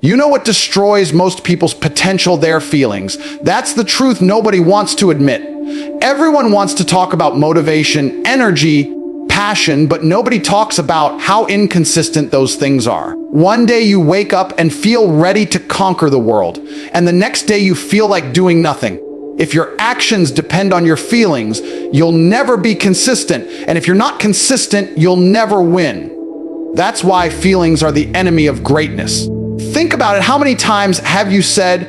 You know what destroys most people's potential? Their feelings. That's the truth nobody wants to admit. Everyone wants to talk about motivation, energy, passion, but nobody talks about how inconsistent those things are. One day you wake up and feel ready to conquer the world, and the next day you feel like doing nothing. If your actions depend on your feelings, you'll never be consistent, and if you're not consistent, you'll never win. That's why feelings are the enemy of greatness. Think about it. How many times have you said,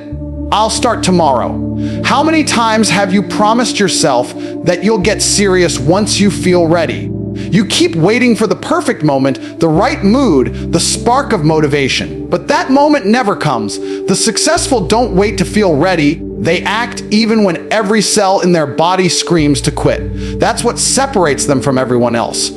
"I'll start tomorrow"? How many times have you promised yourself that you'll get serious once you feel ready? You keep waiting for the perfect moment, the right mood, the spark of motivation. But that moment never comes. The successful don't wait to feel ready. They act even when every cell in their body screams to quit. That's what separates them from everyone else.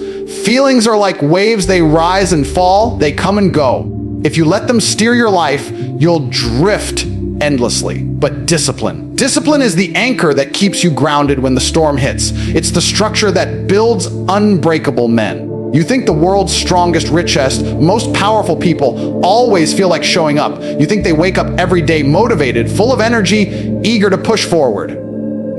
Feelings are like waves. They rise and fall. They come and go. If you let them steer your life, you'll drift endlessly. But discipline is the anchor that keeps you grounded when the storm hits. It's the structure that builds unbreakable men. You think the world's strongest, richest, most powerful people always feel like showing up. You think they wake up every day motivated, full of energy, eager to push forward.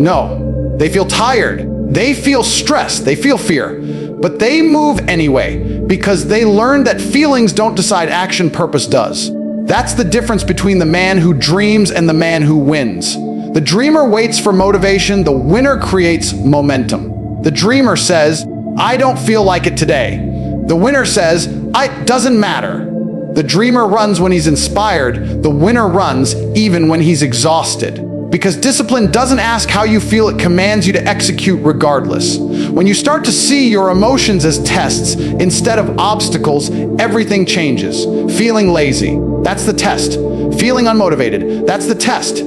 No, they feel tired. They feel stressed. They feel fear. But they move anyway because they learned that feelings don't decide action, purpose does. That's the difference between the man who dreams and the man who wins. The dreamer waits for motivation. The winner creates momentum. The dreamer says, "I don't feel like it today." The winner says, "It doesn't matter." The dreamer runs when he's inspired. The winner runs even when he's exhausted. Because discipline doesn't ask how you feel, it commands you to execute regardless. When you start to see your emotions as tests instead of obstacles, everything changes. Feeling lazy, that's the test. Feeling unmotivated, that's the test.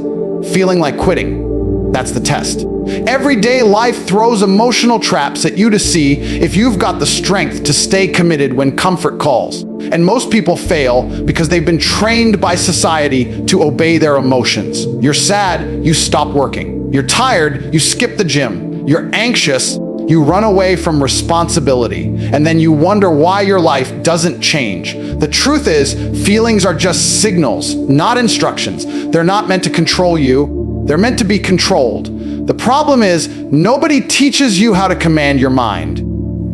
Feeling like quitting, that's the test. Every day life throws emotional traps at you to see if you've got the strength to stay committed when comfort calls. And most people fail because they've been trained by society to obey their emotions. You're sad, you stop working. You're tired, you skip the gym. You're anxious, you run away from responsibility. And then you wonder why your life doesn't change. The truth is, feelings are just signals, not instructions. They're not meant to control you. They're meant to be controlled. The problem is, nobody teaches you how to command your mind.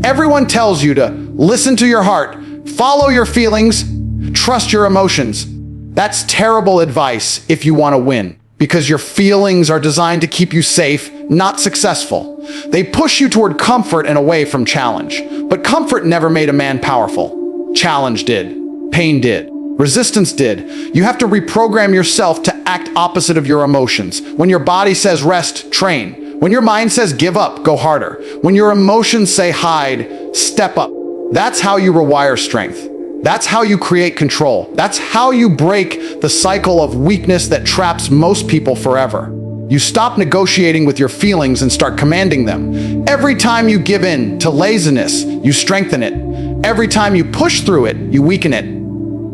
Everyone tells you to listen to your heart, follow your feelings, trust your emotions. That's terrible advice if you want to win, because your feelings are designed to keep you safe, not successful. They push you toward comfort and away from challenge. But comfort never made a man powerful. Challenge did. Pain did. Resistance did. You have to reprogram yourself to act opposite of your emotions. When your body says rest, train. When your mind says give up, go harder. When your emotions say hide, step up. That's how you rewire strength. That's how you create control. That's how you break the cycle of weakness that traps most people forever. You stop negotiating with your feelings and start commanding them. Every time you give in to laziness, you strengthen it. Every time you push through it, you weaken it.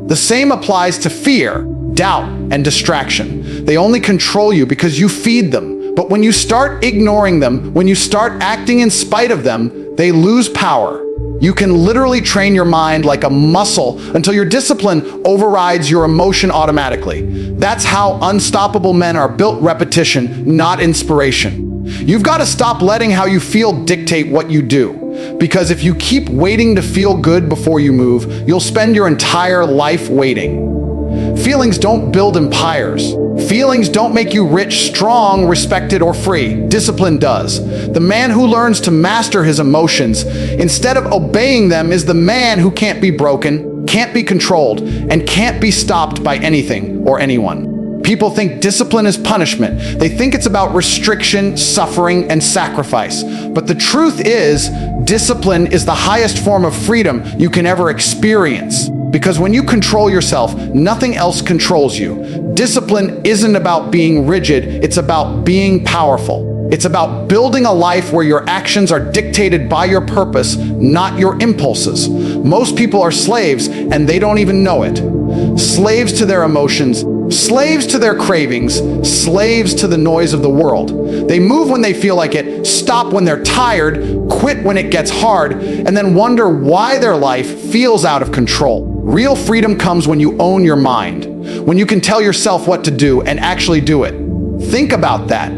The same applies to fear, doubt, and distraction. They only control you because you feed them. But when you start ignoring them, when you start acting in spite of them, they lose power. You can literally train your mind like a muscle until your discipline overrides your emotion automatically. That's how unstoppable men are built: repetition, not inspiration. You've got to stop letting how you feel dictate what you do. Because if you keep waiting to feel good before you move, you'll spend your entire life waiting. Feelings don't build empires. Feelings don't make you rich, strong, respected, or free. Discipline does. The man who learns to master his emotions instead of obeying them is the man who can't be broken, can't be controlled, and can't be stopped by anything or anyone. People think discipline is punishment. They think it's about restriction, suffering, and sacrifice. But the truth is, discipline is the highest form of freedom you can ever experience. Because when you control yourself, nothing else controls you. Discipline isn't about being rigid, it's about being powerful. It's about building a life where your actions are dictated by your purpose, not your impulses. Most people are slaves, and they don't even know it. Slaves to their emotions, slaves to their cravings, slaves to the noise of the world. They move when they feel like it, stop when they're tired, quit when it gets hard, and then wonder why their life feels out of control. Real freedom comes when you own your mind, when you can tell yourself what to do and actually do it. Think about that.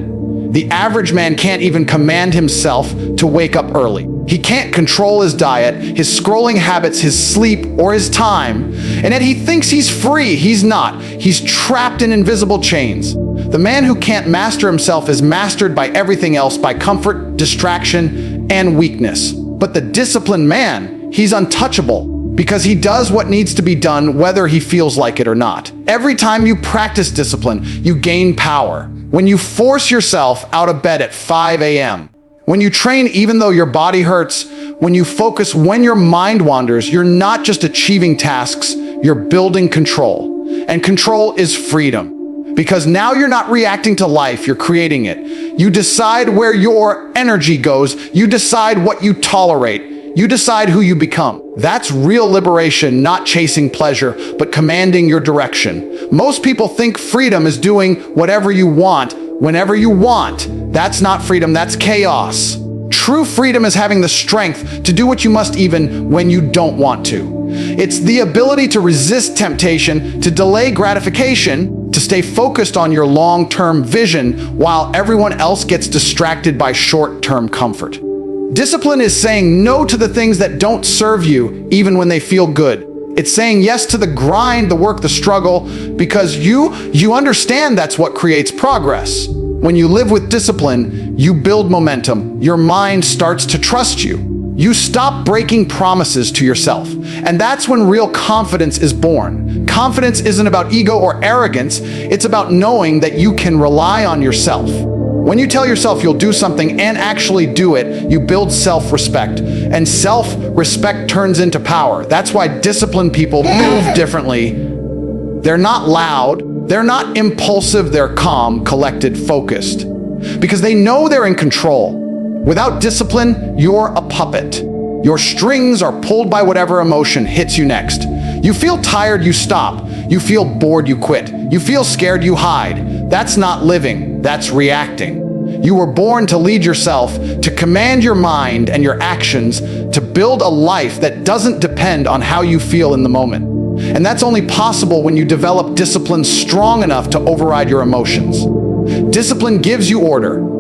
The average man can't even command himself to wake up early. He can't control his diet, his scrolling habits, his sleep, or his time, and yet he thinks he's free. He's not. He's trapped in invisible chains. The man who can't master himself is mastered by everything else, by comfort, distraction, and weakness. But the disciplined man, he's untouchable because he does what needs to be done whether he feels like it or not. Every time you practice discipline, you gain power. When you force yourself out of bed at 5 a.m., when you train even though your body hurts, when you focus when your mind wanders, you're not just achieving tasks, you're building control. And control is freedom. Because now you're not reacting to life, you're creating it. You decide where your energy goes. You decide what you tolerate. You decide who you become. That's real liberation, not chasing pleasure, but commanding your direction. Most people think freedom is doing whatever you want, whenever you want. That's not freedom, that's chaos. True freedom is having the strength to do what you must even when you don't want to. It's the ability to resist temptation, to delay gratification, to stay focused on your long-term vision while everyone else gets distracted by short-term comfort. Discipline is saying no to the things that don't serve you, even when they feel good. It's saying yes to the grind, the work, the struggle, because you understand that's what creates progress. When you live with discipline, you build momentum. Your mind starts to trust you. You stop breaking promises to yourself. And that's when real confidence is born. Confidence isn't about ego or arrogance. It's about knowing that you can rely on yourself. When you tell yourself you'll do something and actually do it, you build self-respect. And self-respect turns into power. That's why disciplined people move differently. They're not loud, they're not impulsive, they're calm, collected, focused. Because they know they're in control. Without discipline, you're a puppet. Your strings are pulled by whatever emotion hits you next. You feel tired, you stop. You feel bored, you quit. You feel scared, you hide. That's not living, that's reacting. You were born to lead yourself, to command your mind and your actions, to build a life that doesn't depend on how you feel in the moment. And that's only possible when you develop discipline strong enough to override your emotions. Discipline gives you order.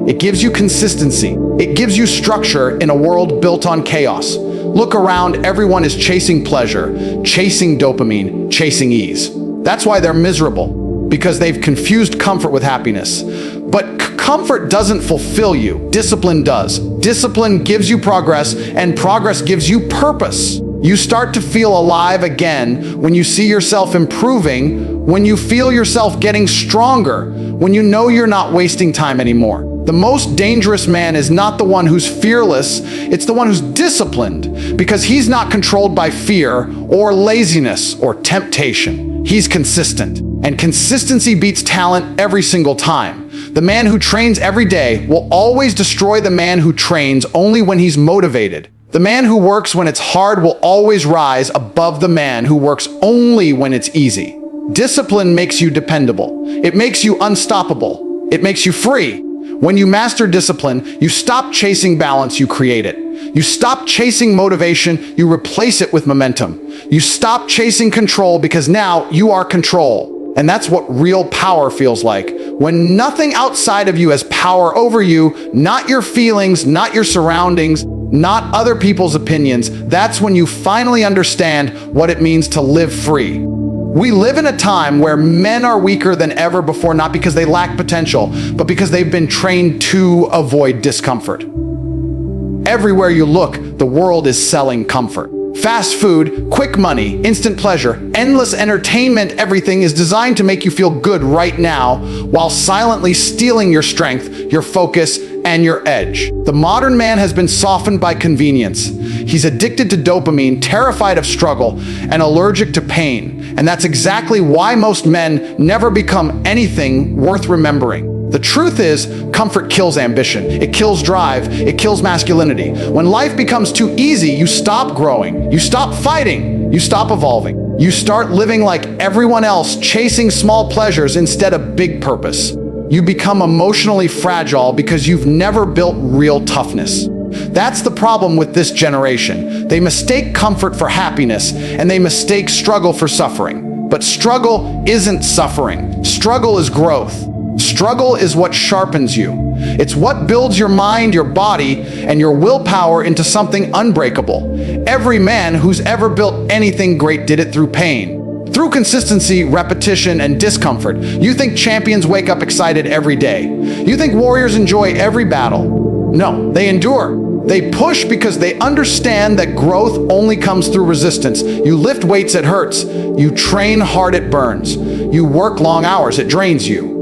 It gives you consistency. It gives you structure in a world built on chaos. Look around, everyone is chasing pleasure, chasing dopamine, chasing ease. That's why they're miserable, because they've confused comfort with happiness. But comfort doesn't fulfill you. Discipline does. Discipline gives you progress, and progress gives you purpose. You start to feel alive again when you see yourself improving, when you feel yourself getting stronger, when you know you're not wasting time anymore. The most dangerous man is not the one who's fearless, it's the one who's disciplined, because he's not controlled by fear or laziness or temptation. He's consistent, and consistency beats talent every single time. The man who trains every day will always destroy the man who trains only when he's motivated. The man who works when it's hard will always rise above the man who works only when it's easy. Discipline makes you dependable. It makes you unstoppable. It makes you free. When you master discipline, you stop chasing balance, you create it. You stop chasing motivation, you replace it with momentum. You stop chasing control because now you are control. And that's what real power feels like. When nothing outside of you has power over you, not your feelings, not your surroundings, not other people's opinions, that's when you finally understand what it means to live free. We live in a time where men are weaker than ever before, not because they lack potential, but because they've been trained to avoid discomfort. Everywhere you look, the world is selling comfort. Fast food, quick money, instant pleasure, endless entertainment, everything is designed to make you feel good right now while silently stealing your strength, your focus, and your edge. The modern man has been softened by convenience. He's addicted to dopamine, terrified of struggle, and allergic to pain. And that's exactly why most men never become anything worth remembering. The truth is, comfort kills ambition. It kills drive. It kills masculinity. When life becomes too easy, you stop growing. You stop fighting. You stop evolving. You start living like everyone else, chasing small pleasures instead of big purpose. You become emotionally fragile because you've never built real toughness. That's the problem with this generation. They mistake comfort for happiness, and they mistake struggle for suffering. But struggle isn't suffering. Struggle is growth. Struggle is what sharpens you. It's what builds your mind, your body, and your willpower into something unbreakable. Every man who's ever built anything great did it through pain. Through consistency, repetition, and discomfort. You think champions wake up excited every day. You think warriors enjoy every battle. No, they endure. They push because they understand that growth only comes through resistance. You lift weights, it hurts. You train hard, it burns. You work long hours, it drains you.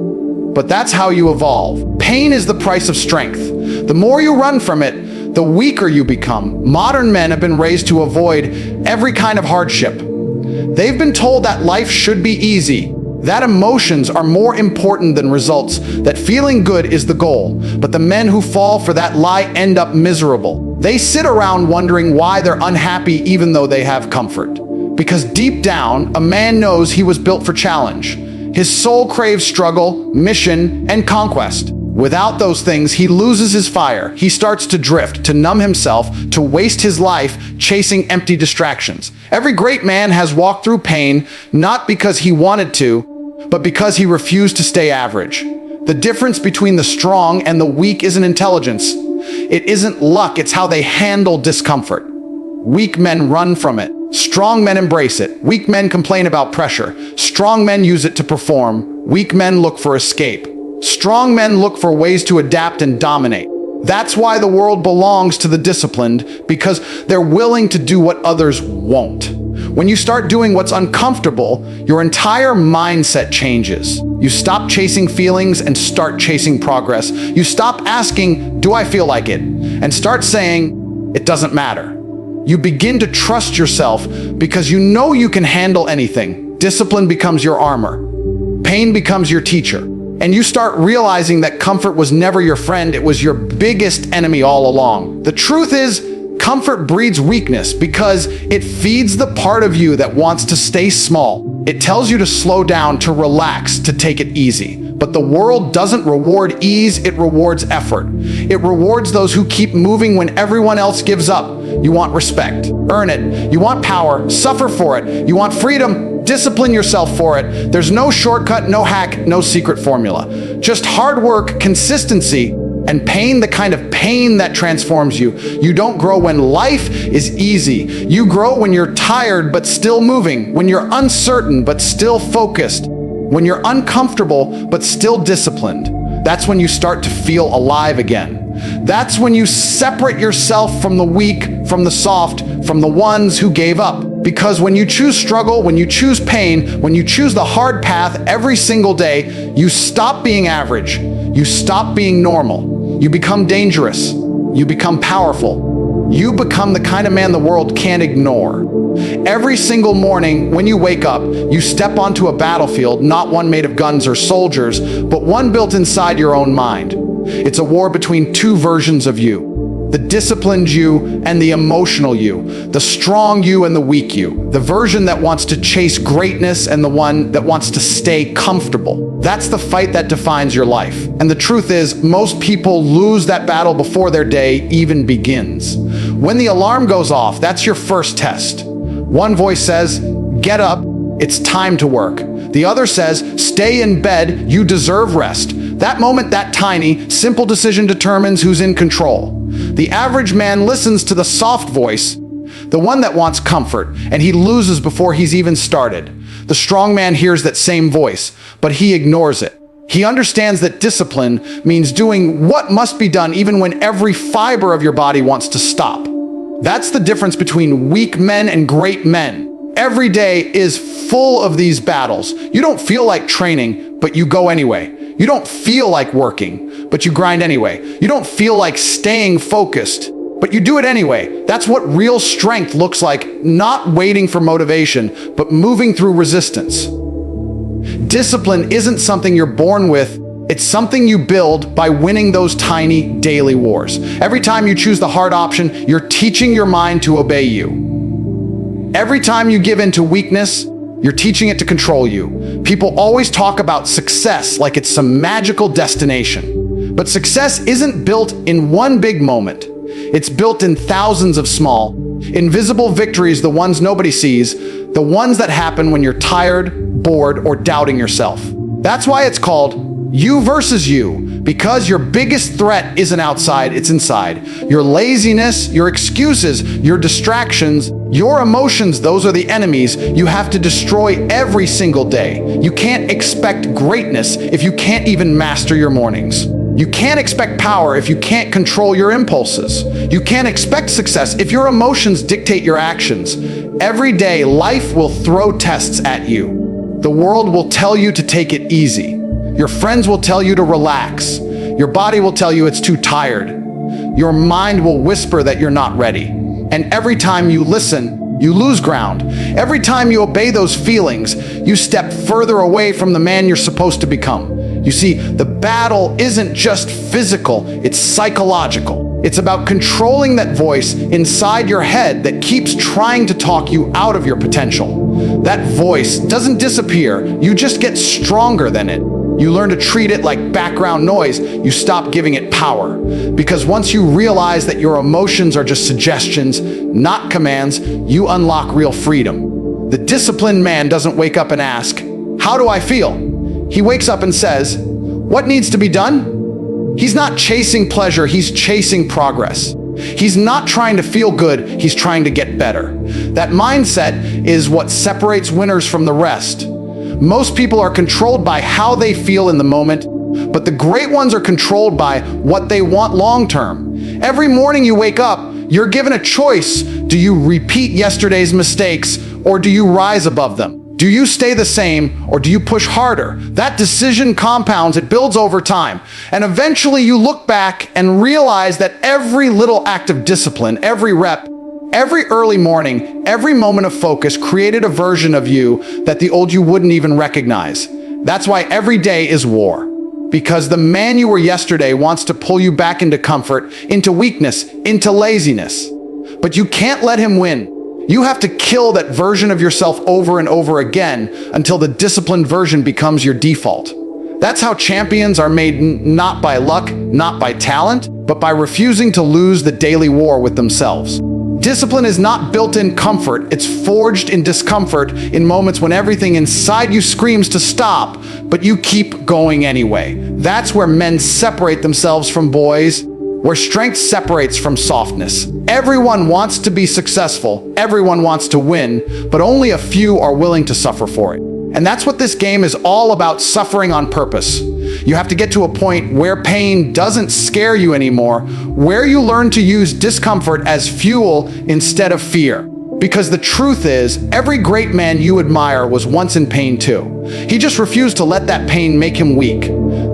But that's how you evolve. Pain is the price of strength. The more you run from it, the weaker you become. Modern men have been raised to avoid every kind of hardship. They've been told that life should be easy, that emotions are more important than results, that feeling good is the goal. But the men who fall for that lie end up miserable. They sit around wondering why they're unhappy even though they have comfort. Because deep down, a man knows he was built for challenge. His soul craves struggle, mission, and conquest. Without those things, he loses his fire. He starts to drift, to numb himself, to waste his life chasing empty distractions. Every great man has walked through pain, not because he wanted to, but because he refused to stay average. The difference between the strong and the weak isn't intelligence. It isn't luck, it's how they handle discomfort. Weak men run from it. Strong men embrace it. Weak men complain about pressure. Strong men use it to perform. Weak men look for escape. Strong men look for ways to adapt and dominate. That's why the world belongs to the disciplined, because they're willing to do what others won't. When you start doing what's uncomfortable, your entire mindset changes. You stop chasing feelings and start chasing progress. You stop asking, "Do I feel like it?" and start saying, "It doesn't matter." You begin to trust yourself because you know you can handle anything. Discipline becomes your armor. Pain becomes your teacher. And you start realizing that comfort was never your friend, it was your biggest enemy all along. The truth is, comfort breeds weakness because it feeds the part of you that wants to stay small. It tells you to slow down, to relax, to take it easy. But the world doesn't reward ease, it rewards effort. It rewards those who keep moving when everyone else gives up. You want respect, earn it. You want power, suffer for it. You want freedom, discipline yourself for it. There's no shortcut, no hack, no secret formula. Just hard work, consistency, and pain, the kind of pain that transforms you. You don't grow when life is easy. You grow when you're tired but still moving, when you're uncertain but still focused, when you're uncomfortable but still disciplined. That's when you start to feel alive again. That's when you separate yourself from the weak, from the soft, from the ones who gave up. Because when you choose struggle, when you choose pain, when you choose the hard path every single day, you stop being average. You stop being normal. You become dangerous. You become powerful. You become the kind of man the world can't ignore. Every single morning when you wake up, you step onto a battlefield, not one made of guns or soldiers, but one built inside your own mind. It's a war between two versions of you. The disciplined you and the emotional you. The strong you and the weak you. The version that wants to chase greatness and the one that wants to stay comfortable. That's the fight that defines your life. And the truth is, most people lose that battle before their day even begins. When the alarm goes off, that's your first test. One voice says, "Get up, it's time to work." The other says, "Stay in bed, you deserve rest." That moment, that tiny, simple decision determines who's in control. The average man listens to the soft voice, the one that wants comfort, and he loses before he's even started. The strong man hears that same voice, but he ignores it. He understands that discipline means doing what must be done even when every fiber of your body wants to stop. That's the difference between weak men and great men. Every day is full of these battles. You don't feel like training, but you go anyway. You don't feel like working, but you grind anyway. You don't feel like staying focused, but you do it anyway. That's what real strength looks like, not waiting for motivation, but moving through resistance. Discipline isn't something you're born with. It's something you build by winning those tiny daily wars. Every time you choose the hard option, you're teaching your mind to obey you. Every time you give in to weakness, you're teaching it to control you. People always talk about success like it's some magical destination. But success isn't built in one big moment. It's built in thousands of small, invisible victories, the ones nobody sees, the ones that happen when you're tired, bored, or doubting yourself. That's why it's called you versus you, because your biggest threat isn't outside, it's inside. Your laziness, your excuses, your distractions, your emotions, those are the enemies you have to destroy every single day. You can't expect greatness if you can't even master your mornings. You can't expect power if you can't control your impulses. You can't expect success if your emotions dictate your actions. Every day, life will throw tests at you. The world will tell you to take it easy. Your friends will tell you to relax. Your body will tell you it's too tired. Your mind will whisper that you're not ready. And every time you listen, you lose ground. Every time you obey those feelings, you step further away from the man you're supposed to become. You see, the battle isn't just physical, it's psychological. It's about controlling that voice inside your head that keeps trying to talk you out of your potential. That voice doesn't disappear, you just get stronger than it. You learn to treat it like background noise. You stop giving it power. Because once you realize that your emotions are just suggestions, not commands, you unlock real freedom. The disciplined man doesn't wake up and ask, "How do I feel?" He wakes up and says, "What needs to be done?" He's not chasing pleasure, he's chasing progress. He's not trying to feel good, he's trying to get better. That mindset is what separates winners from the rest. Most people are controlled by how they feel in the moment, but the great ones are controlled by what they want long term. Every morning you wake up, you're given a choice. Do you repeat yesterday's mistakes, or do you rise above them? Do you stay the same, or do you push harder? That decision compounds, it builds over time. And eventually you look back and realize that every little act of discipline, every rep, every early morning, every moment of focus created a version of you that the old you wouldn't even recognize. That's why every day is war. Because the man you were yesterday wants to pull you back into comfort, into weakness, into laziness. But you can't let him win. You have to kill that version of yourself over and over again until the disciplined version becomes your default. That's how champions are made, not by luck, not by talent, but by refusing to lose the daily war with themselves. Discipline is not built in comfort, it's forged in discomfort, in moments when everything inside you screams to stop, but you keep going anyway. That's where men separate themselves from boys, where strength separates from softness. Everyone wants to be successful, everyone wants to win, but only a few are willing to suffer for it. And that's what this game is all about, suffering on purpose. You have to get to a point where pain doesn't scare you anymore, where you learn to use discomfort as fuel instead of fear. Because the truth is, every great man you admire was once in pain too. He just refused to let that pain make him weak.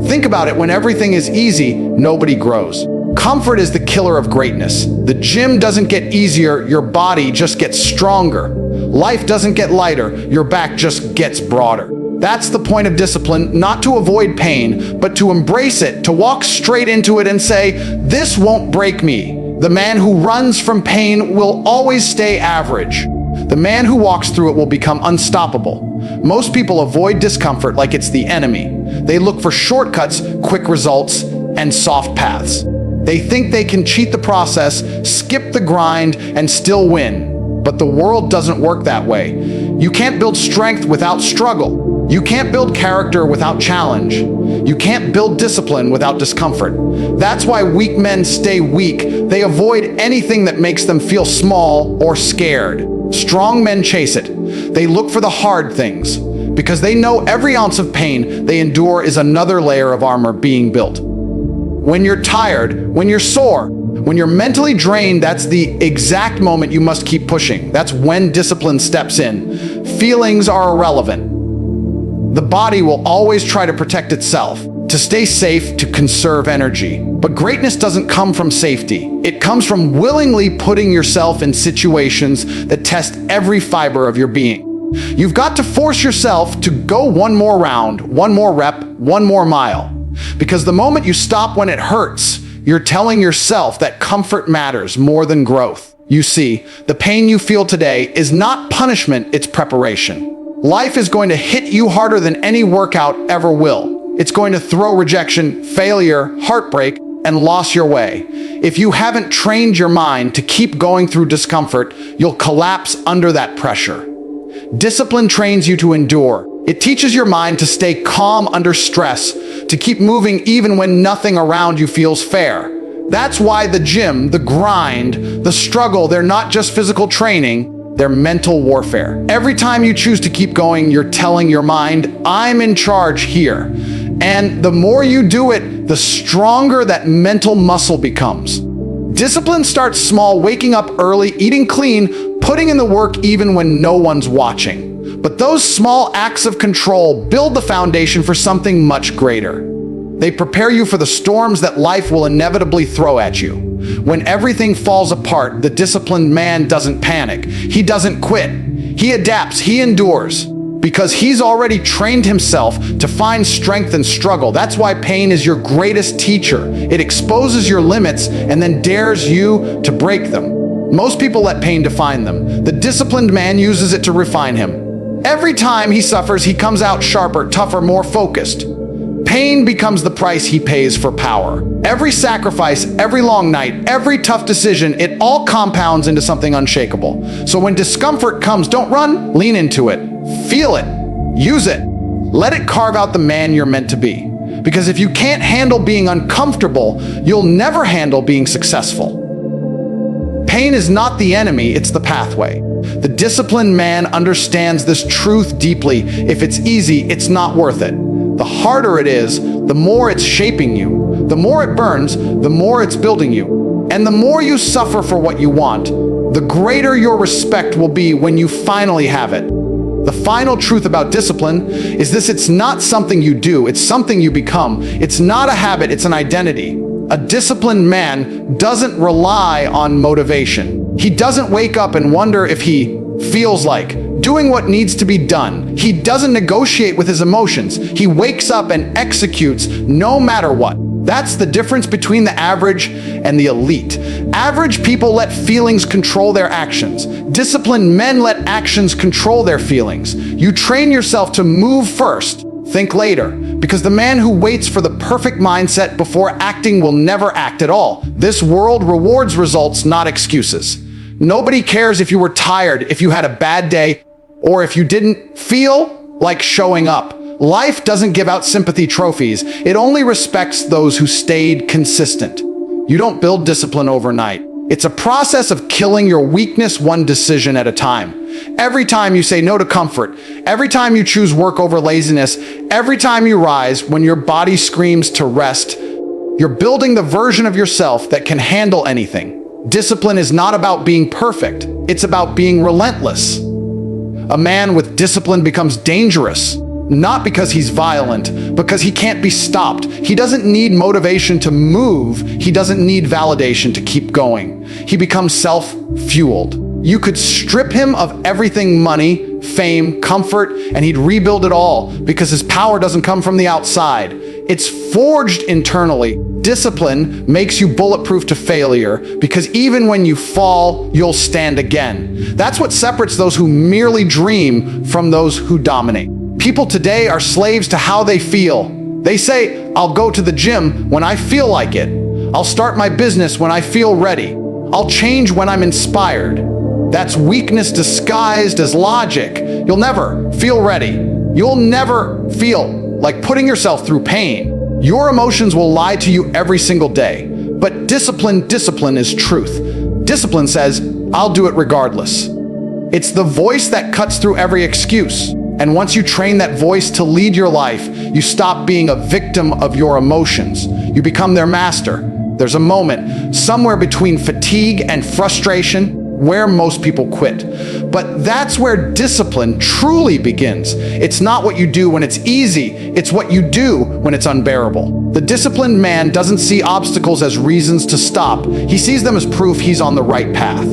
Think about it, when everything is easy, nobody grows. Comfort is the killer of greatness. The gym doesn't get easier, your body just gets stronger. Life doesn't get lighter, your back just gets broader. That's the point of discipline, not to avoid pain, but to embrace it, to walk straight into it and say, "This won't break me." The man who runs from pain will always stay average. The man who walks through it will become unstoppable. Most people avoid discomfort like it's the enemy. They look for shortcuts, quick results, and soft paths. They think they can cheat the process, skip the grind, and still win. But the world doesn't work that way. You can't build strength without struggle. You can't build character without challenge. You can't build discipline without discomfort. That's why weak men stay weak. They avoid anything that makes them feel small or scared. Strong men chase it. They look for the hard things because they know every ounce of pain they endure is another layer of armor being built. When you're tired, when you're sore, when you're mentally drained, that's the exact moment you must keep pushing. That's when discipline steps in. Feelings are irrelevant. The body will always try to protect itself, to stay safe, to conserve energy. But greatness doesn't come from safety. It comes from willingly putting yourself in situations that test every fiber of your being. You've got to force yourself to go one more round, one more rep, one more mile. Because the moment you stop when it hurts, you're telling yourself that comfort matters more than growth. You see, the pain you feel today is not punishment, it's preparation. Life is going to hit you harder than any workout ever will. It's going to throw rejection, failure, heartbreak, and lost your way. If you haven't trained your mind to keep going through discomfort, you'll collapse under that pressure. Discipline trains you to endure. It teaches your mind to stay calm under stress, to keep moving even when nothing around you feels fair. That's why the gym, the grind, the struggle, they're not just physical training, they're mental warfare. Every time you choose to keep going, you're telling your mind, I'm in charge here. And the more you do it, the stronger that mental muscle becomes. Discipline starts small, waking up early, eating clean, putting in the work even when no one's watching. But those small acts of control build the foundation for something much greater. They prepare you for the storms that life will inevitably throw at you. When everything falls apart, the disciplined man doesn't panic. He doesn't quit. He adapts. He endures. Because he's already trained himself to find strength and struggle. That's why pain is your greatest teacher. It exposes your limits and then dares you to break them. Most people let pain define them. The disciplined man uses it to refine him. Every time he suffers, he comes out sharper, tougher, more focused. Pain becomes the price he pays for power. Every sacrifice, every long night, every tough decision, it all compounds into something unshakable. So when discomfort comes, don't run, lean into it. Feel it. Use it. Let it carve out the man you're meant to be. Because if you can't handle being uncomfortable, you'll never handle being successful. Pain is not the enemy, it's the pathway. The disciplined man understands this truth deeply. If it's easy, it's not worth it. The harder it is, the more it's shaping you. The more it burns, the more it's building you. And the more you suffer for what you want, the greater your respect will be when you finally have it. The final truth about discipline is this: it's not something you do, it's something you become. It's not a habit, it's an identity. A disciplined man doesn't rely on motivation. He doesn't wake up and wonder if he feels like doing what needs to be done. He doesn't negotiate with his emotions. He wakes up and executes no matter what. That's the difference between the average and the elite. Average people let feelings control their actions. Disciplined men let actions control their feelings. You train yourself to move first, think later, because the man who waits for the perfect mindset before acting will never act at all. This world rewards results, not excuses. Nobody cares if you were tired, if you had a bad day, or if you didn't feel like showing up. Life doesn't give out sympathy trophies. It only respects those who stayed consistent. You don't build discipline overnight. It's a process of killing your weakness one decision at a time. Every time you say no to comfort, every time you choose work over laziness, every time you rise when your body screams to rest, you're building the version of yourself that can handle anything. Discipline is not about being perfect. It's about being relentless. A man with discipline becomes dangerous. Not because he's violent, because he can't be stopped. He doesn't need motivation to move. He doesn't need validation to keep going. He becomes self-fueled. You could strip him of everything: money, fame, comfort, and he'd rebuild it all, because his power doesn't come from the outside. It's forged internally. Discipline makes you bulletproof to failure, because even when you fall, you'll stand again. That's what separates those who merely dream from those who dominate. People today are slaves to how they feel. They say, I'll go to the gym when I feel like it. I'll start my business when I feel ready. I'll change when I'm inspired. That's weakness disguised as logic. You'll never feel ready. You'll never feel like putting yourself through pain. Your emotions will lie to you every single day. But discipline is truth. Discipline says, I'll do it regardless. It's the voice that cuts through every excuse. And once you train that voice to lead your life, you stop being a victim of your emotions. You become their master. There's a moment somewhere between fatigue and frustration where most people quit. But that's where discipline truly begins. It's not what you do when it's easy. It's what you do when it's unbearable. The disciplined man doesn't see obstacles as reasons to stop. He sees them as proof he's on the right path.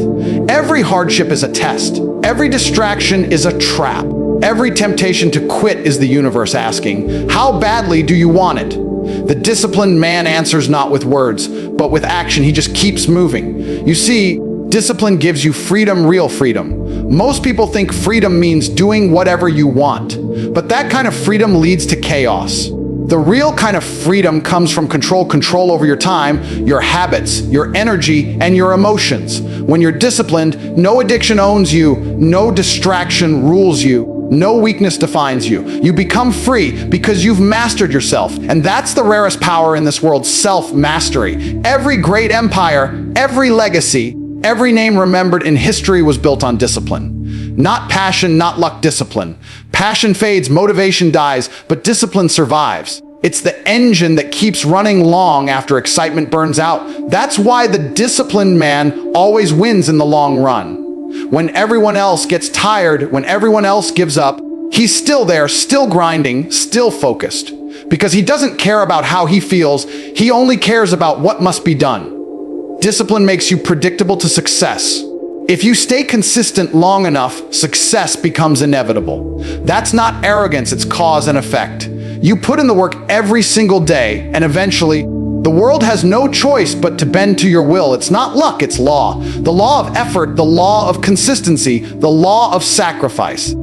Every hardship is a test. Every distraction is a trap. Every temptation to quit is the universe asking, how badly do you want it? The disciplined man answers not with words, but with action. He just keeps moving. You see, discipline gives you freedom, real freedom. Most people think freedom means doing whatever you want, but that kind of freedom leads to chaos. The real kind of freedom comes from control over your time, your habits, your energy, and your emotions. When you're disciplined, no addiction owns you, no distraction rules you, no weakness defines you. You become free because you've mastered yourself. And that's the rarest power in this world, self-mastery. Every great empire, every legacy, every name remembered in history was built on discipline. Not passion, not luck, discipline. Passion fades, motivation dies, but discipline survives. It's the engine that keeps running long after excitement burns out. That's why the disciplined man always wins in the long run. When everyone else gets tired, when everyone else gives up, he's still there, still grinding, still focused. Because he doesn't care about how he feels, he only cares about what must be done. Discipline makes you predictable to success. If you stay consistent long enough, success becomes inevitable. That's not arrogance, it's cause and effect. You put in the work every single day, and eventually, the world has no choice but to bend to your will. It's not luck, it's law. The law of effort, the law of consistency, the law of sacrifice.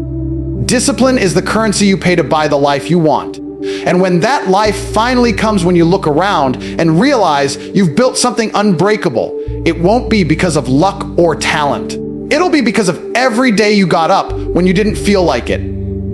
Discipline is the currency you pay to buy the life you want. And when that life finally comes, when you look around and realize you've built something unbreakable, it won't be because of luck or talent. It'll be because of every day you got up when you didn't feel like it.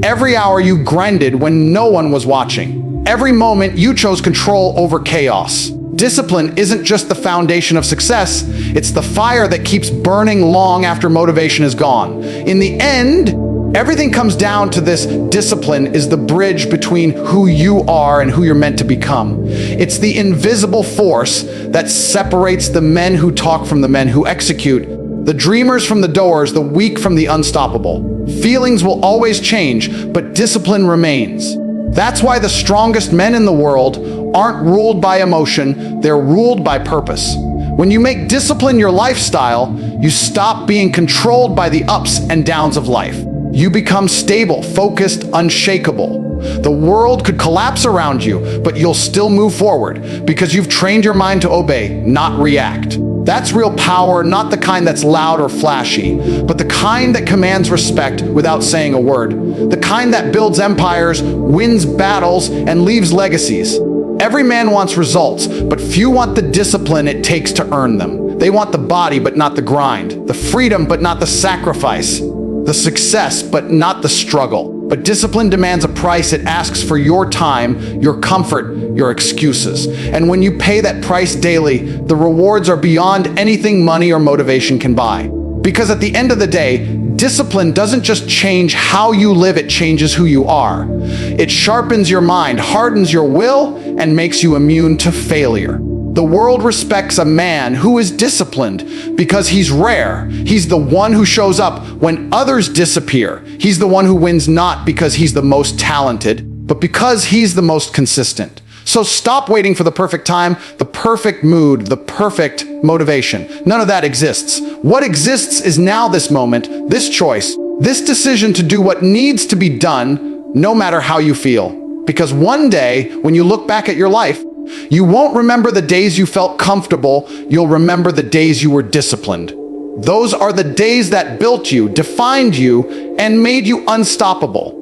Every hour you grinded when no one was watching. Every moment you chose control over chaos. Discipline isn't just the foundation of success, it's the fire that keeps burning long after motivation is gone. In the end, everything comes down to this: discipline is the bridge between who you are and who you're meant to become. It's the invisible force that separates the men who talk from the men who execute, the dreamers from the doers, the weak from the unstoppable. Feelings will always change, but discipline remains. That's why the strongest men in the world aren't ruled by emotion, they're ruled by purpose. When you make discipline your lifestyle, you stop being controlled by the ups and downs of life. You become stable, focused, unshakable. The world could collapse around you, but you'll still move forward because you've trained your mind to obey, not react. That's real power, not the kind that's loud or flashy, but the kind that commands respect without saying a word. The kind that builds empires, wins battles, and leaves legacies. Every man wants results, but few want the discipline it takes to earn them. They want the body, but not the grind. The freedom, but not the sacrifice. The success, but not the struggle. But discipline demands a price. It asks for your time, your comfort, your excuses. And when you pay that price daily, the rewards are beyond anything money or motivation can buy. Because at the end of the day, discipline doesn't just change how you live, it changes who you are. It sharpens your mind, hardens your will, and makes you immune to failure. The world respects a man who is disciplined because he's rare. He's the one who shows up when others disappear. He's the one who wins not because he's the most talented, but because he's the most consistent. So stop waiting for the perfect time, the perfect mood, the perfect motivation. None of that exists. What exists is now, this moment, this choice, this decision to do what needs to be done, no matter how you feel. Because one day, when you look back at your life, you won't remember the days you felt comfortable, you'll remember the days you were disciplined. Those are the days that built you, defined you, and made you unstoppable.